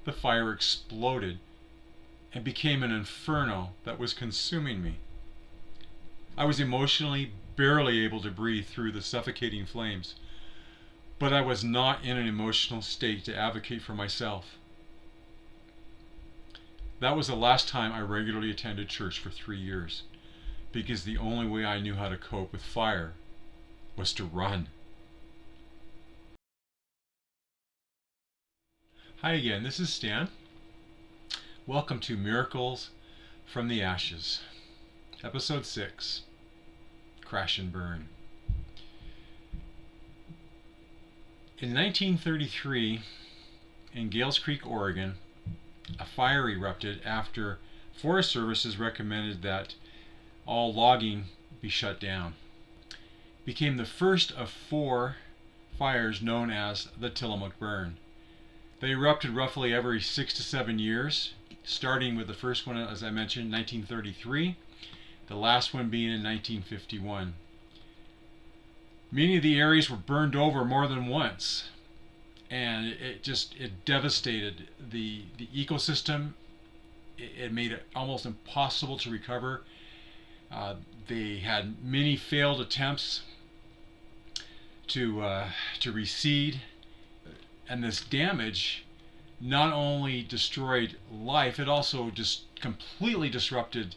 the fire exploded and became an inferno that was consuming me. I was emotionally barely able to breathe through the suffocating flames, but I was not in an emotional state to advocate for myself. That was the last time I regularly attended church for 3 years, because the only way I knew how to cope with fire was to run. Hi again, this is Stan. Welcome to Miracles from the Ashes, Episode 6, Crash and Burn. In 1933, in Gales Creek, Oregon, a fire erupted after Forest Services recommended that all logging be shut down. It became the first of 4 fires known as the Tillamook Burn. They erupted roughly every 6 to 7 years, starting with the first one, as I mentioned, 1933, the last one being in 1951. Many of the areas were burned over more than once, and it devastated the ecosystem. It made it almost impossible to recover. They had many failed attempts to reseed, and this damage not only destroyed life, it also just completely disrupted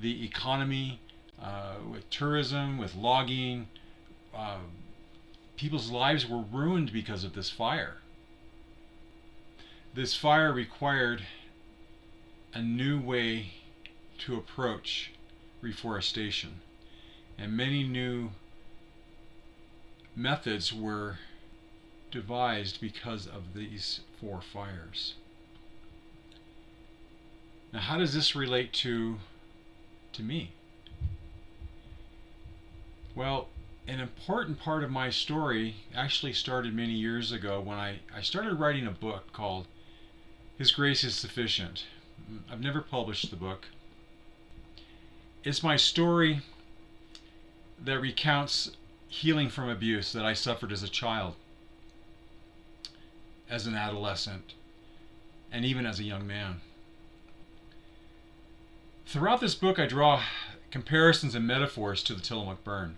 the economy, with tourism, with logging. People's lives were ruined because of this fire. This fire required a new way to approach reforestation, and many new methods were devised because of these 4 fires. Now, how does this relate to me? Well, an important part of my story actually started many years ago when I started writing a book called His Grace is Sufficient. I've never published the book. It's my story that recounts healing from abuse that I suffered as a child, as an adolescent, and even as a young man. Throughout this book, I draw comparisons and metaphors to the Tillamook Burn,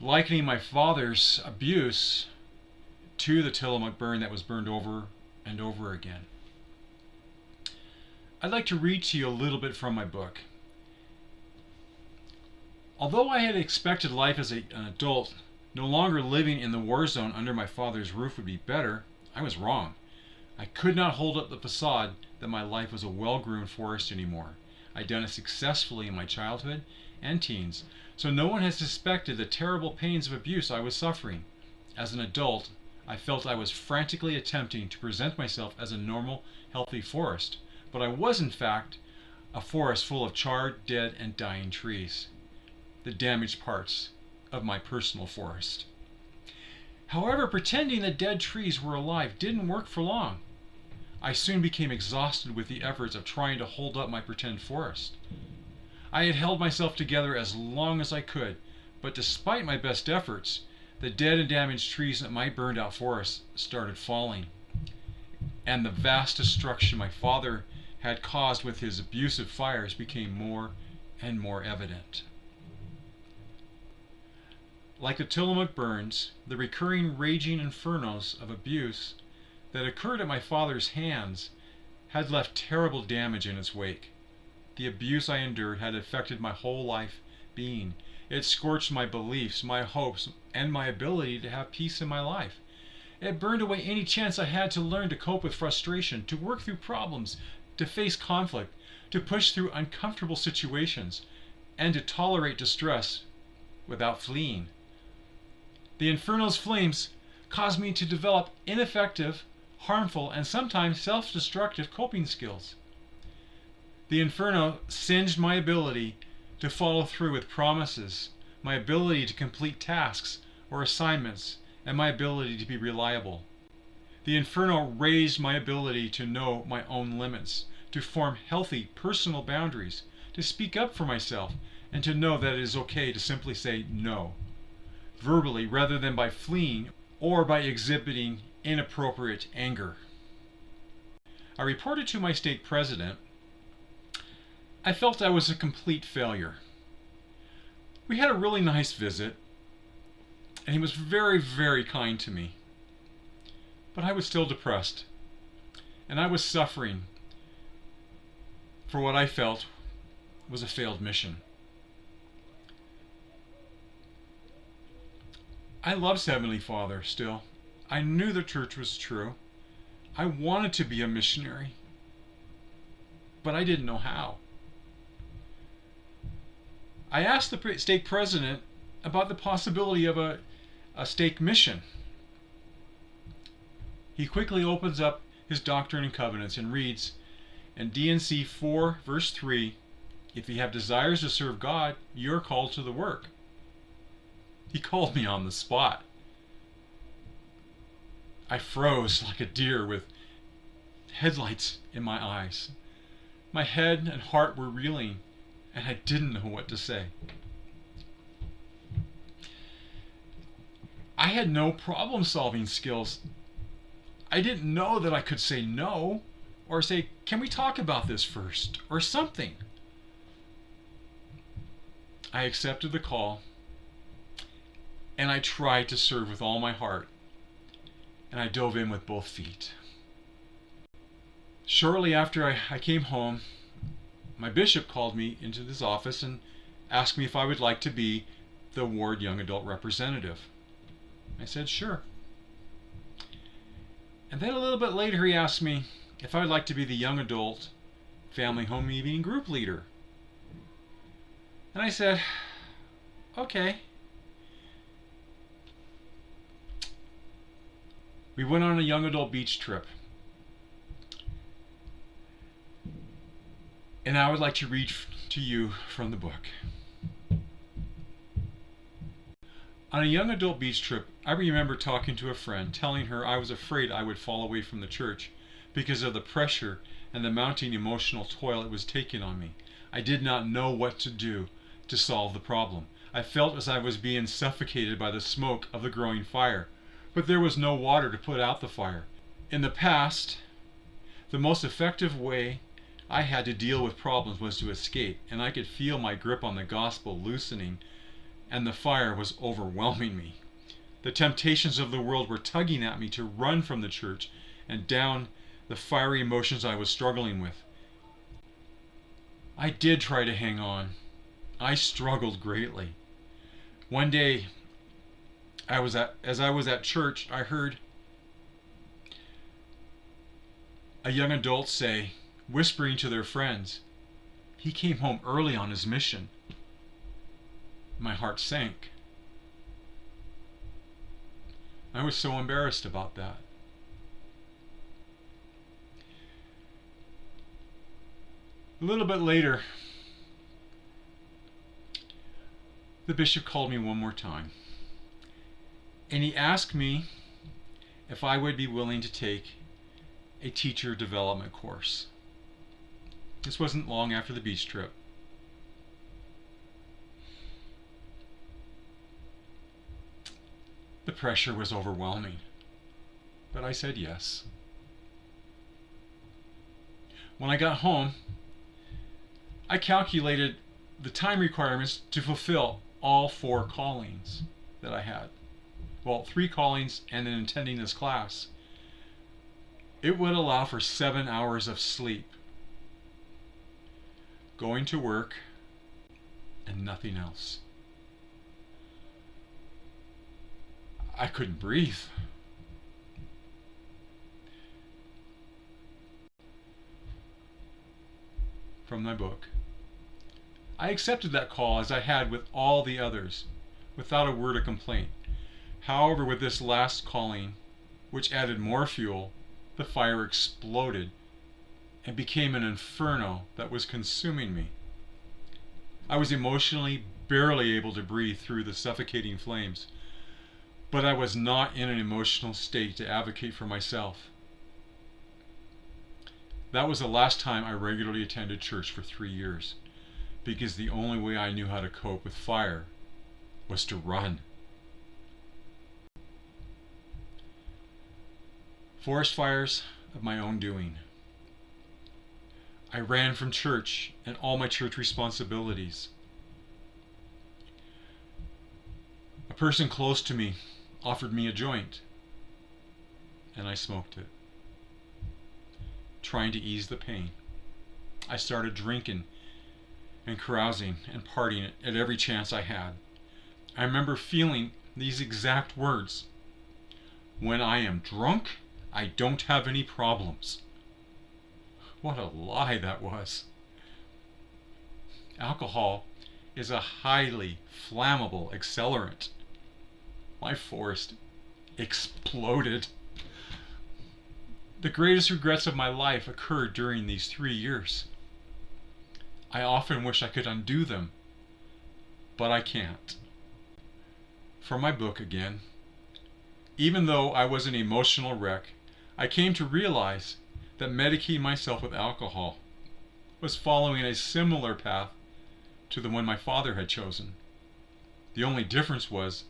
likening my father's abuse to the Tillamook Burn that was burned over and over again. I'd like to read to you a little bit from my book. Although I had expected life as an adult, no longer living in the war zone under my father's roof would be better, I was wrong. I could not hold up the facade that my life was a well-groomed forest anymore. I'd done it successfully in my childhood and teens, so no one had suspected the terrible pains of abuse I was suffering. As an adult, I felt I was frantically attempting to present myself as a normal, healthy forest, but I was in fact a forest full of charred, dead, and dying trees, the damaged parts of my personal forest. However, pretending the dead trees were alive didn't work for long. I soon became exhausted with the efforts of trying to hold up my pretend forest. I had held myself together as long as I could, but despite my best efforts, the dead and damaged trees in my burned out forest started falling, and the vast destruction my father had caused with his abusive fires became more and more evident. Like the Tillamook Burns, the recurring raging infernos of abuse that occurred at my father's hands had left terrible damage in its wake. The abuse I endured had affected my whole life being. It scorched my beliefs, my hopes, and my ability to have peace in my life. It burned away any chance I had to learn to cope with frustration, to work through problems, to face conflict, to push through uncomfortable situations, and to tolerate distress without fleeing. The inferno's flames caused me to develop ineffective, harmful, and sometimes self-destructive coping skills. The inferno singed my ability to follow through with promises, my ability to complete tasks or assignments, and my ability to be reliable. The inferno raised my ability to know my own limits, to form healthy personal boundaries, to speak up for myself, and to know that it is okay to simply say no, verbally rather than by fleeing or by exhibiting inappropriate anger. I reported to my stake president. I felt I was a complete failure. We had a really nice visit, and he was very, very kind to me. But I was still depressed, and I was suffering for what I felt was a failed mission. I loved Heavenly Father still. I knew the church was true. I wanted to be a missionary, but I didn't know how. I asked the stake president about the possibility of a stake mission. He quickly opens up his Doctrine and Covenants and reads in D&C 4 verse 3, if you have desires to serve God, you're called to the work. He called me on the spot. I froze like a deer with headlights in my eyes. My head and heart were reeling, and I didn't know what to say. I had no problem-solving skills. I didn't know that I could say no, or say, can we talk about this first, or something. I accepted the call, and I tried to serve with all my heart, and I dove in with both feet. Shortly after I came home, my bishop called me into his office and asked me if I would like to be the ward young adult representative. I said sure. And then a little bit later he asked me if I would like to be the young adult family home evening group leader. And I said, okay. We went on a young adult beach trip. And I would like to read to you from the book. On a young adult beach trip, I remember talking to a friend, telling her I was afraid I would fall away from the church because of the pressure and the mounting emotional toil it was taking on me. I did not know what to do to solve the problem. I felt as I was being suffocated by the smoke of the growing fire, but there was no water to put out the fire. In the past, the most effective way I had to deal with problems was to escape, and I could feel my grip on the gospel loosening, and the fire was overwhelming me. The temptations of the world were tugging at me to run from the church and down the fiery emotions I was struggling with. I did try to hang on. I struggled greatly. One day, as I was at church, I heard a young adult say, whispering to their friends, he came home early on his mission. My heart sank. I was so embarrassed about that. A little bit later, the bishop called me one more time, and he asked me if I would be willing to take a teacher development course. This wasn't long after the beach trip. The pressure was overwhelming, but I said yes. When I got home, I calculated the time requirements to fulfill all 4 callings that I had. Well, 3 callings and then attending this class. It would allow for 7 hours of sleep, going to work, and nothing else. I couldn't breathe. From my book. I accepted that call as I had with all the others, without a word of complaint. However, with this last calling, which added more fuel, the fire exploded and became an inferno that was consuming me. I was emotionally barely able to breathe through the suffocating flames, but I was not in an emotional state to advocate for myself. That was the last time I regularly attended church for 3 years, because the only way I knew how to cope with fire was to run. Forest fires of my own doing. I ran from church and all my church responsibilities. A person close to me offered me a joint, and I smoked it, trying to ease the pain. I started drinking and carousing and partying at every chance I had. I remember feeling these exact words: "When I am drunk, I don't have any problems." What a lie that was. Alcohol is a highly flammable accelerant. My forest exploded. The greatest regrets of my life occurred during these 3 years. I often wish I could undo them, but I can't. From my book again. Even though I was an emotional wreck, I came to realize that medicating myself with alcohol was following a similar path to the one my father had chosen. The only difference was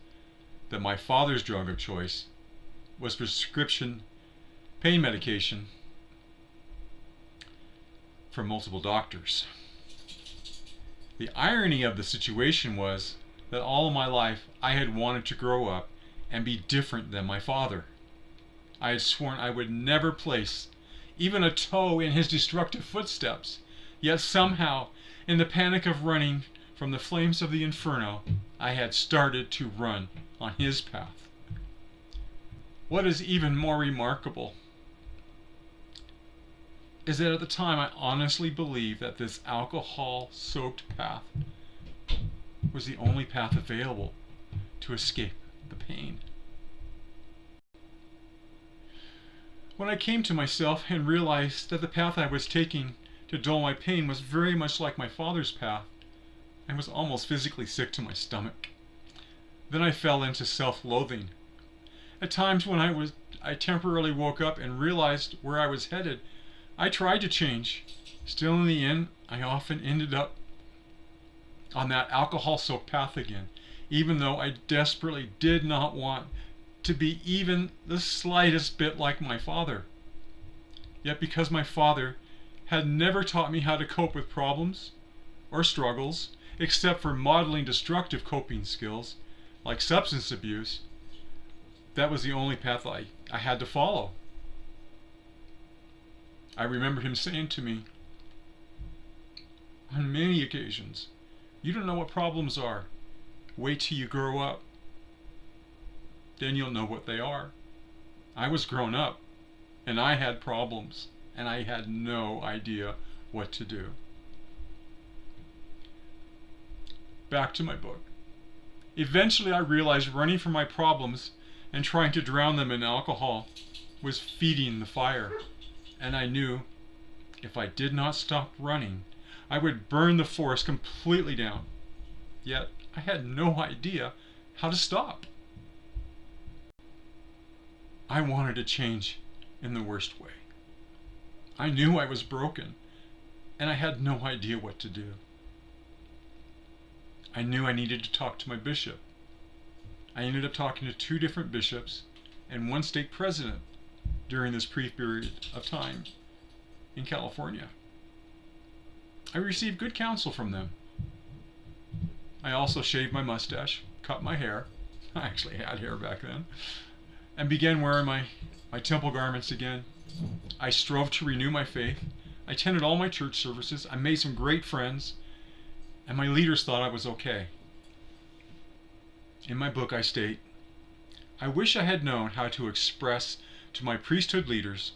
that my father's drug of choice was prescription pain medication from multiple doctors. The irony of the situation was that all of my life I had wanted to grow up and be different than my father. I had sworn I would never place even a toe in his destructive footsteps, yet somehow, in the panic of running from the flames of the inferno, I had started to run on his path. What is even more remarkable is that at the time I honestly believed that this alcohol-soaked path was the only path available to escape the pain. When I came to myself and realized that the path I was taking to dull my pain was very much like my father's path, I was almost physically sick to my stomach. Then I fell into self-loathing. At times when I temporarily woke up and realized where I was headed, I tried to change. Still, in the end, I often ended up on that alcohol-soaked path again, even though I desperately did not want to be even the slightest bit like my father. Yet because my father had never taught me how to cope with problems or struggles, except for modeling destructive coping skills like substance abuse, that was the only path I had to follow. I remember him saying to me on many occasions, "You don't know what problems are. Wait till you grow up. Then you'll know what they are." I was grown up, and I had problems, and I had no idea what to do. Back to my book. Eventually I realized running from my problems and trying to drown them in alcohol was feeding the fire, and I knew if I did not stop running, I would burn the forest completely down. Yet I had no idea how to stop. I wanted to change in the worst way. I knew I was broken, and I had no idea what to do. I knew I needed to talk to my bishop. I ended up talking to 2 different bishops and 1 stake president during this brief period of time in California. I received good counsel from them. I also shaved my mustache, cut my hair, I actually had hair back then, and began wearing my temple garments again. I strove to renew my faith. I attended all my church services. I made some great friends, and my leaders thought I was okay. In my book I state, "I wish I had known how to express to my priesthood leaders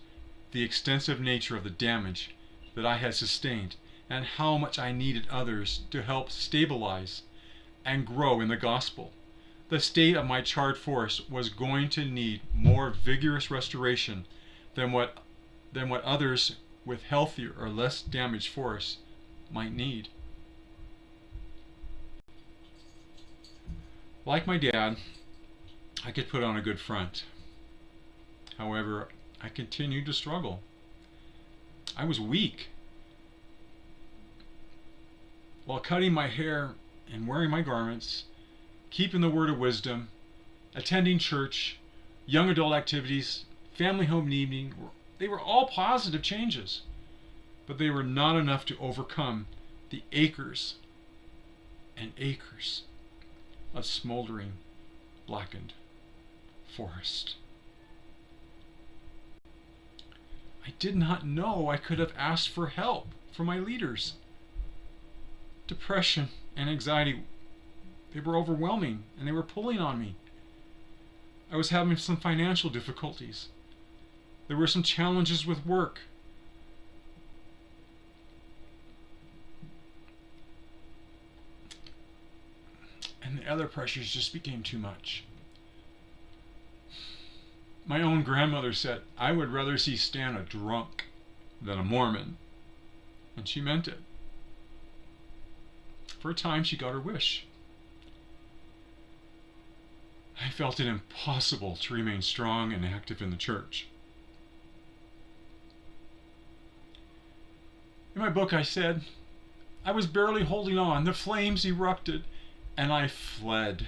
the extensive nature of the damage that I had sustained and how much I needed others to help stabilize and grow in the gospel. The state of my charred forest was going to need more vigorous restoration than what others with healthier or less damaged forests might need." Like my dad, I could put on a good front. However, I continued to struggle. I was weak. While cutting my hair and wearing my garments, keeping the word of wisdom, attending church, young adult activities, family home evening, they were all positive changes. but they were not enough to overcome the acres and acres of smoldering, blackened forest. I did not know I could have asked for help from my leaders. Depression and anxiety, they were overwhelming and they were pulling on me. I was having some financial difficulties. There were some challenges with work. And the other pressures just became too much. My own grandmother said, "I would rather see Stan a drunk than a Mormon." And she meant it. For a time, she got her wish. I felt it impossible to remain strong and active in the church. In my book, I said, I was barely holding on. The flames erupted, and I fled.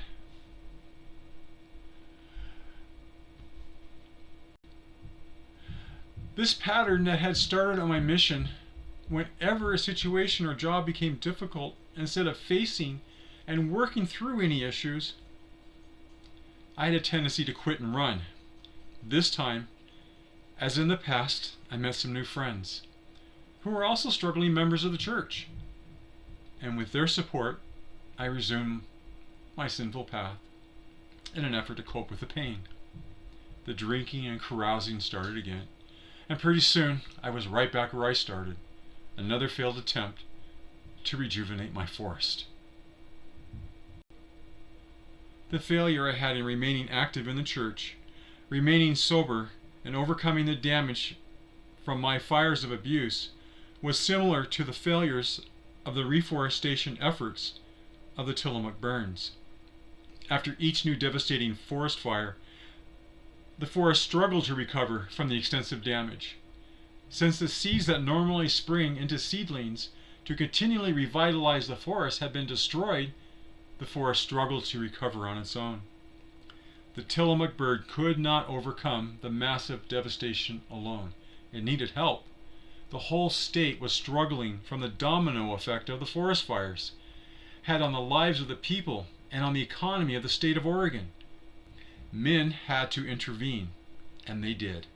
This pattern that had started on my mission, whenever a situation or job became difficult, instead of facing and working through any issues, I had a tendency to quit and run. This time, as in the past, I met some new friends who were also struggling members of the church. And with their support, I resumed my sinful path in an effort to cope with the pain. The drinking and carousing started again. And pretty soon, I was right back where I started. Another failed attempt to rejuvenate my forest. The failure I had in remaining active in the church, remaining sober, and overcoming the damage from my fires of abuse was similar to the failures of the reforestation efforts of the Tillamook Burns. After each new devastating forest fire, the forest struggled to recover from the extensive damage. Since the seeds that normally spring into seedlings to continually revitalize the forest had been destroyed, the forest struggled to recover on its own. The Tillamook Burn could not overcome the massive devastation alone. It needed help. The whole state was struggling from the domino effect of the forest fires had on the lives of the people and on the economy of the state of Oregon. Men had to intervene, and they did.